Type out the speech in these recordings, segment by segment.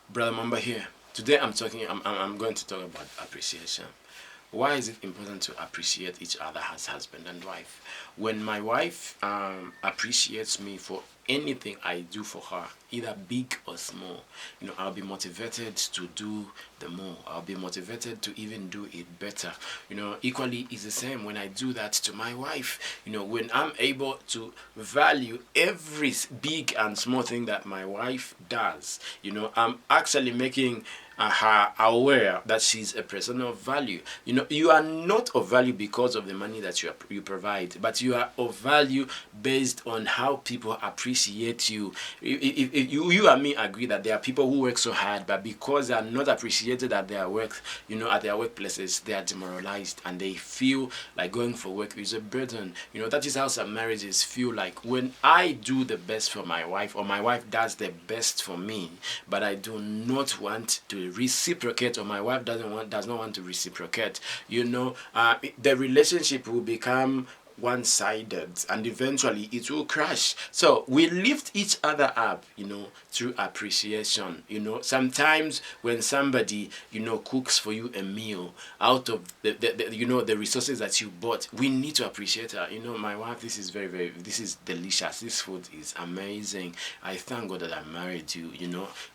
Brother Mamba here. Today I'm going to talk about appreciation. Why is it important to appreciate each other as husband and wife? When my wife appreciates me for anything I do for her, either big or small, I'll be motivated to do the more. I'll be motivated to even do it better. Equally is the same when I do that to my wife. When I'm able to value every big and small thing that my wife does, I'm actually making her aware that she's a person of value. You are not of value because of the money that you provide, but you are of value based on how people appreciate you. If you and me agree that there are people who work so hard, but because they are not appreciated at their work, at their workplaces, they are demoralized and they feel like going for work is a burden. That is how some marriages feel like. When I do the best for my wife, or my wife does the best for me, but I do not want to reciprocate, or my wife does not want to reciprocate, the relationship will become one-sided and eventually it will crash. So we lift each other up, through appreciation. Sometimes when somebody cooks for you a meal out of the resources that you bought, we need to appreciate her. My wife, this is this is delicious, this food is amazing, I thank God that I married you.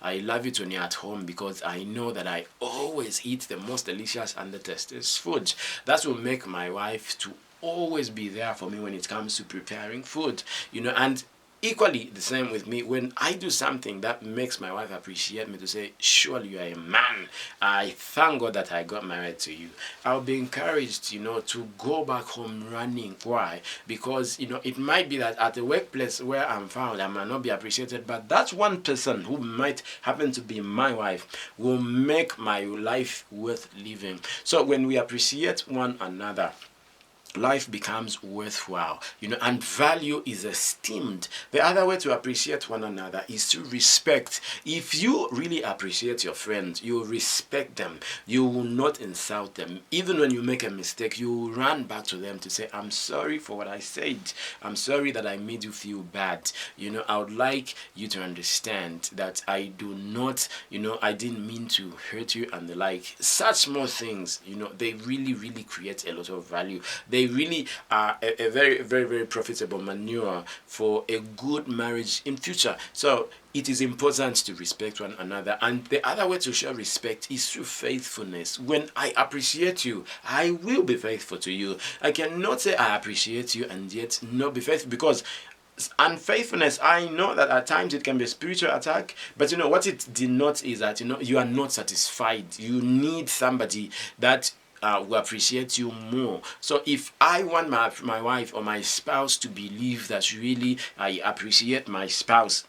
I love it when you're at home because I know that I always eat the most delicious and the tastiest food. That will make my wife to always be there for me when it comes to preparing food. And equally the same with me when I do something that makes my wife appreciate me, to say, surely you are a man, I thank God that I got married to you. I'll be encouraged, to go back home running. Why? Because it might be that at the workplace where I'm found I might not be appreciated, but that one person who might happen to be my wife will make my life worth living. So when we appreciate one another, life becomes worthwhile, and value is esteemed. The other way to appreciate one another is to respect. If you really appreciate your friends, you respect them. You will not insult them. Even when you make a mistake, you will run back to them to say, I'm sorry for what I said. I'm sorry that I made you feel bad. I would like you to understand that I do not, I didn't mean to hurt you, and the like. Such small things, they really, really create a lot of value. They really are a very, very, very profitable manure for a good marriage in future. So it is important to respect one another, and the other way to show respect is through faithfulness. When I appreciate you, I will be faithful to you. I cannot say I appreciate you and yet not be faithful, because unfaithfulness, I know that at times it can be a spiritual attack, but what it denotes is that you are not satisfied. You need somebody that will appreciate you more. So if I want my wife or my spouse to believe that really I appreciate my spouse,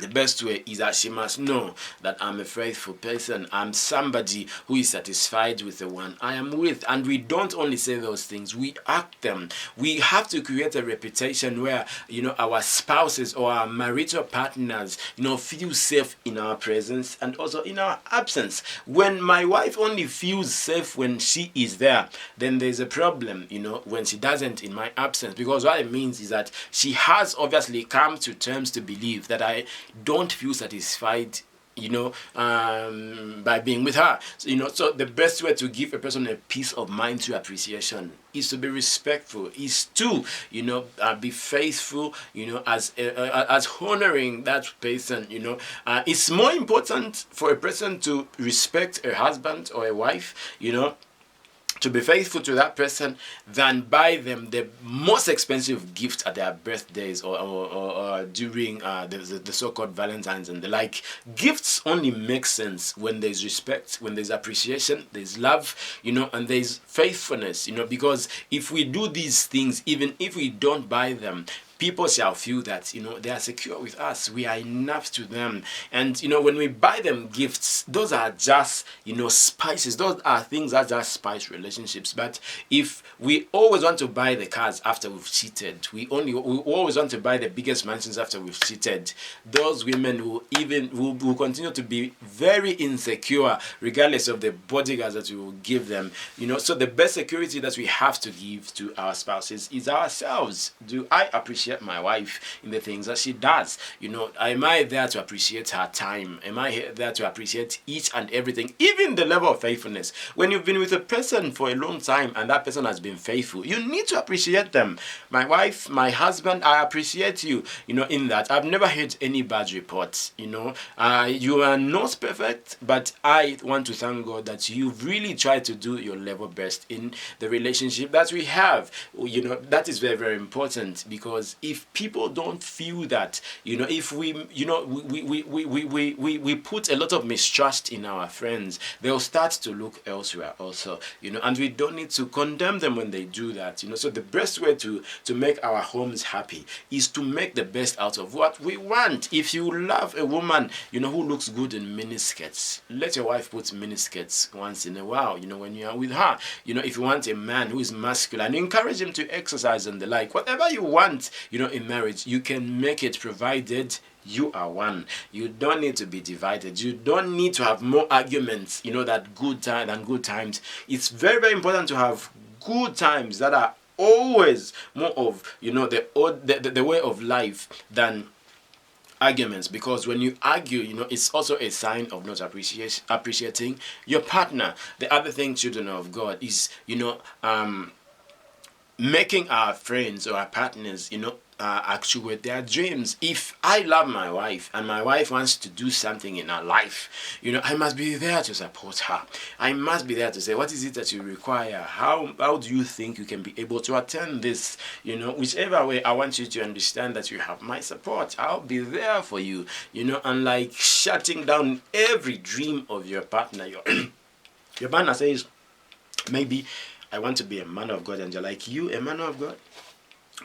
the best way is that she must know that I'm a faithful person. I'm somebody who is satisfied with the one I am with. And we don't only say those things, we act them. We have to create a reputation where, our spouses or our marital partners, feel safe in our presence and also in our absence. When my wife only feels safe when she is there, then there's a problem, when she doesn't in my absence. Because what it means is that she has obviously come to terms to believe that I don't feel satisfied by being with her. So the best way to give a person a peace of mind through appreciation is to be respectful, is to be faithful, as honoring that person. It's more important for a person to respect a husband or a wife, to be faithful to that person, than buy them the most expensive gift at their birthdays or during the so-called Valentine's and the like. Gifts only make sense when there's respect, when there's appreciation, there's love, and there's faithfulness, because if we do these things, even if we don't buy them, people shall feel that they are secure with us, we are enough to them. And when we buy them gifts, those are just spices, those are things that just spice relationships. But if we always want to buy the cars after we've cheated, we always want to buy the biggest mansions after we've cheated, those women will continue to be very insecure regardless of the bodyguards that we will give them. So the best security that we have to give to our spouses is ourselves. Do I appreciate appreciate my wife in the things that she does? Am I there to appreciate her time? Am I there to appreciate each and everything, even the level of faithfulness? When you've been with a person for a long time and that person has been faithful, you need to appreciate them. My wife, my husband, I appreciate you, in that. I've never heard any bad reports, you are not perfect, but I want to thank God that you've really tried to do your level best in the relationship that we have. That is very, very important, because if people don't feel that, if we put a lot of mistrust in our friends, they'll start to look elsewhere also, and we don't need to condemn them when they do that. So the best way to make our homes happy is to make the best out of what we want. If you love a woman, who looks good in miniskirts, let your wife put miniskirts once in a while, when you are with her. If you want a man who is masculine, encourage him to exercise and the like. Whatever you want, in marriage, you can make it, provided you are one. You don't need to be divided. You don't need to have more arguments, that good time than good times. It's very, very important to have good times that are always more of, the way of life than arguments, because when you argue, it's also a sign of not appreciating your partner. The other thing, children of God, is making our friends or our partners actuate their dreams. If I love my wife and my wife wants to do something in her life, I must be there to support her. I must be there to say, what is it that you require? How do you think you can be able to attain this? Whichever way, I want you to understand that you have my support. I'll be there for you. Unlike shutting down every dream of your partner. Your partner says, maybe I want to be a man of God, and you're like, you a man of God?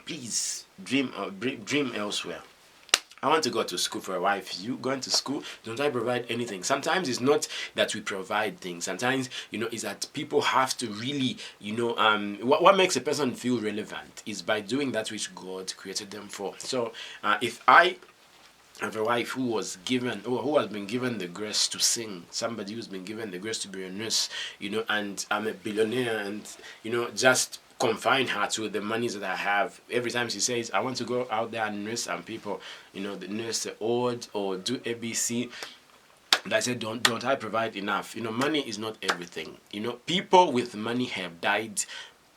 Please dream elsewhere. I want to go to school for a wife. You going to school? Don't I provide anything? Sometimes it's not that we provide things. Sometimes, is that people have to really, what makes a person feel relevant is by doing that which God created them for. So, if I have a wife who was given, or who has been given the grace to sing, somebody who's been given the grace to be a nurse, and I'm a billionaire, and, just confine her to the monies that I have. Every time she says, I want to go out there and nurse some people, the nurse the odd or do ABC. And I said, don't I provide enough? Money is not everything. People with money have died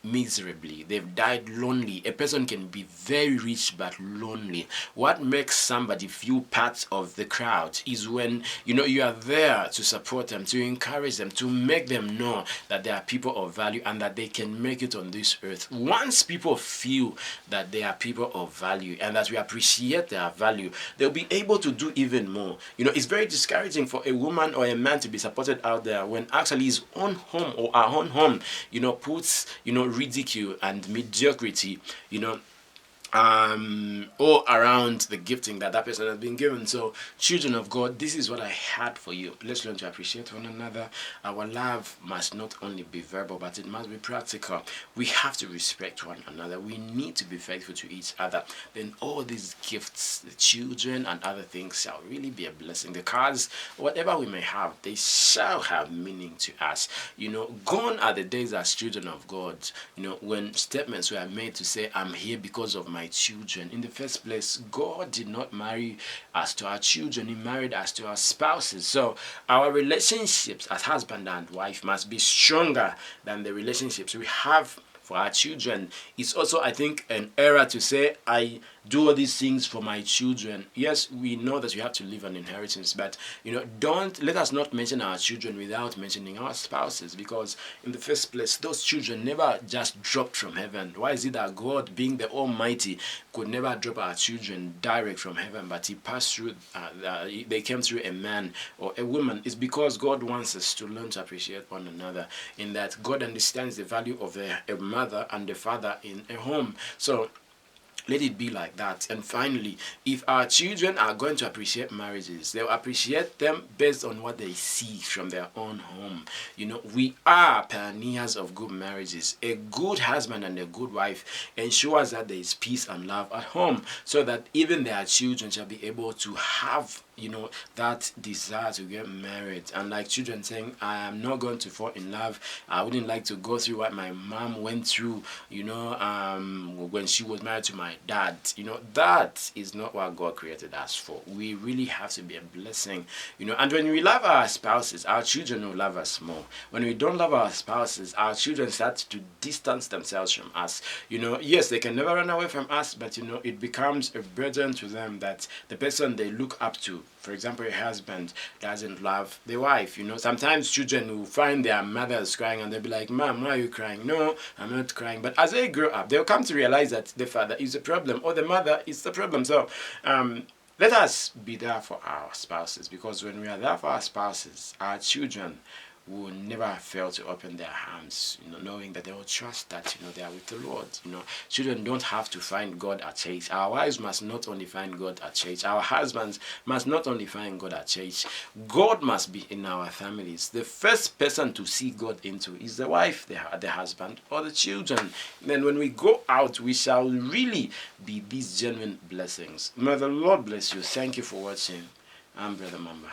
miserably. They've died lonely. A person can be very rich but lonely. What makes somebody feel part of the crowd is when you are there to support them, to encourage them, to make them know that they are people of value and that they can make it on this earth. Once people feel that they are people of value and that we appreciate their value, they'll be able to do even more. It's very discouraging for a woman or a man to be supported out there when actually his own home or our own home puts ridicule and mediocrity all around the gifting that person has been given. So, children of God, this is what I had for you. Let's learn to appreciate one another. Our love must not only be verbal, but it must be practical. We have to respect one another. We need to be faithful to each other. Then all these gifts, the children and other things, shall really be a blessing. The cars, whatever we may have, they shall have meaning to us. Gone are the days as children of God, when statements were made to say, I'm here because of my children. In the first place, God did not marry us to our children. He married us to our spouses. So our relationships as husband and wife must be stronger than the relationships we have for our children. It's also, I think, an error to say, I do all these things for my children. Yes, we know that you have to leave an inheritance, but don't let us not mention our children without mentioning our spouses, because in the first place, those children never just dropped from heaven. Why is it that God, being the Almighty, could never drop our children direct from heaven, but He passed through, they came through a man or a woman? It's because God wants us to learn to appreciate one another, in that God understands the value of a mother and a father in a home. So let it be like that. And finally, if our children are going to appreciate marriages, they'll appreciate them based on what they see from their own home. We are pioneers of good marriages. A good husband and a good wife ensures that there is peace and love at home, so that even their children shall be able to have that desire to get married, and like children saying, I am not going to fall in love, I wouldn't like to go through what my mom went through, when she was married to my dad. That is not what God created us for. We really have to be a blessing, and when we love our spouses, our children will love us more. When we don't love our spouses, our children start to distance themselves from us. Yes, they can never run away from us, but it becomes a burden to them that the person they look up to, for example, a husband doesn't love the wife. Sometimes children will find their mothers crying and they'll be like, Mom, why are you crying? No, I'm not crying. But as they grow up, they'll come to realize that the father is the problem or the mother is the problem. So let us be there for our spouses, because when we are there for our spouses, our children will never fail to open their arms, knowing that they will trust that, they are with the Lord. Children don't have to find God at church. Our wives must not only find God at church. Our husbands must not only find God at church. God must be in our families. The first person to see God into is the wife, the husband, or the children. Then when we go out, we shall really be these genuine blessings. May the Lord bless you. Thank you for watching. I'm Brother Mamba.